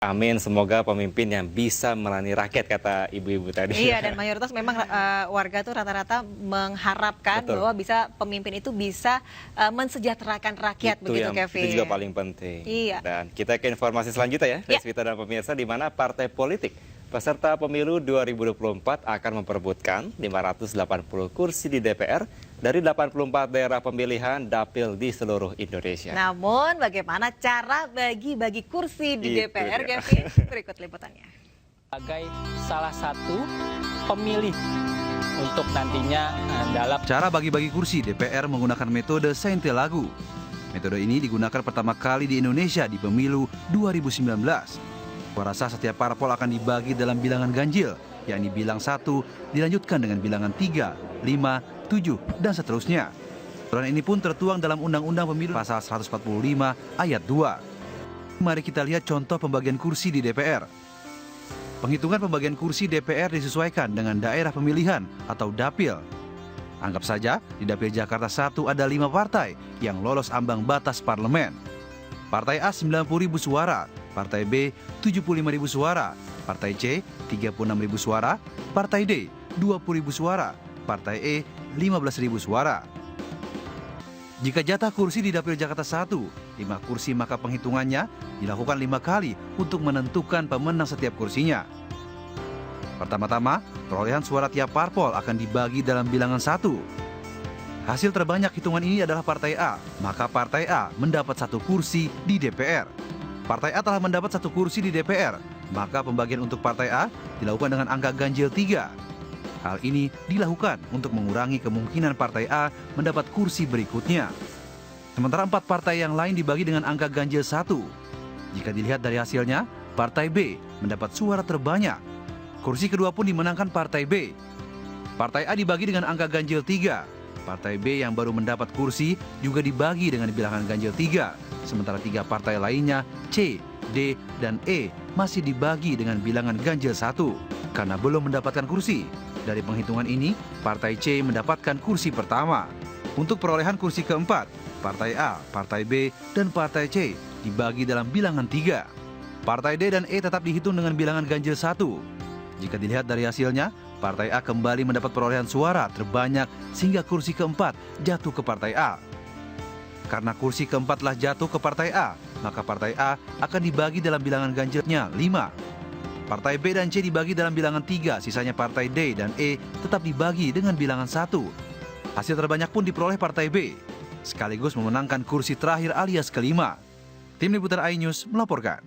Amin, semoga pemimpin yang bisa melayani rakyat, kata ibu-ibu tadi. Iya, dan mayoritas memang warga tuh rata-rata mengharapkan Betul. bahwa pemimpin itu bisa mensejahterakan rakyat, begitu Kevin. Itu juga paling penting. Iya. Dan kita ke informasi selanjutnya ya, Deswita dan pemirsa, di mana partai politik peserta pemilu 2024 akan memperebutkan 580 kursi di DPR dari 84 daerah pemilihan dapil di seluruh Indonesia. Namun bagaimana cara bagi-bagi kursi di Itu DPR, dia. Kevin? Berikut liputannya. Sebagai salah satu pemilih untuk nantinya dalam Cara bagi-bagi kursi DPR menggunakan metode Sainte-Lagu. Metode ini digunakan pertama kali di Indonesia di pemilu 2019. Suara sah setiap parpol akan dibagi dalam bilangan ganjil, yakni bilang 1 dilanjutkan dengan bilangan 3, 5, 7, dan seterusnya. Aturan ini pun tertuang dalam Undang-Undang Pemilu Pasal 145 Ayat 2. Mari kita lihat contoh pembagian kursi di DPR. Penghitungan pembagian kursi DPR disesuaikan dengan daerah pemilihan atau dapil. Anggap saja di dapil Jakarta 1 ada 5 partai yang lolos ambang batas parlemen. Partai A 90.000 suara, Partai B 75.000 suara, Partai C 36.000 suara, Partai D 20.000 suara, Partai E 15.000 suara. Jika jatah kursi di dapil Jakarta 1, 5 kursi, maka penghitungannya dilakukan 5 kali untuk menentukan pemenang setiap kursinya. Pertama-tama, perolehan suara tiap parpol akan dibagi dalam bilangan 1. Hasil terbanyak hitungan ini adalah Partai A, maka Partai A mendapat 1 kursi di DPR. Partai A telah mendapat 1 kursi di DPR, maka pembagian untuk Partai A dilakukan dengan angka ganjil 3. Hal ini dilakukan untuk mengurangi kemungkinan Partai A mendapat kursi berikutnya. Sementara 4 partai yang lain dibagi dengan angka ganjil 1. Jika dilihat dari hasilnya, Partai B mendapat suara terbanyak. Kursi kedua pun dimenangkan Partai B. Partai A dibagi dengan angka ganjil 3. Partai B yang baru mendapat kursi juga dibagi dengan bilangan ganjil 3. Sementara 3 partai lainnya, C, D, dan E, masih dibagi dengan bilangan ganjil 1 karena belum mendapatkan kursi. Dari penghitungan ini, Partai C mendapatkan kursi pertama. Untuk perolehan kursi keempat, Partai A, Partai B, dan Partai C dibagi dalam bilangan 3. Partai D dan E tetap dihitung dengan bilangan ganjil 1. Jika dilihat dari hasilnya, Partai A kembali mendapat perolehan suara terbanyak sehingga kursi keempat jatuh ke Partai A. Karena kursi keempat telah jatuh ke Partai A, maka Partai A akan dibagi dalam bilangan ganjilnya 5. Partai B dan C dibagi dalam bilangan 3, sisanya Partai D dan E tetap dibagi dengan bilangan 1. Hasil terbanyak pun diperoleh Partai B, sekaligus memenangkan kursi terakhir alias kelima. Tim Liputan iNews melaporkan.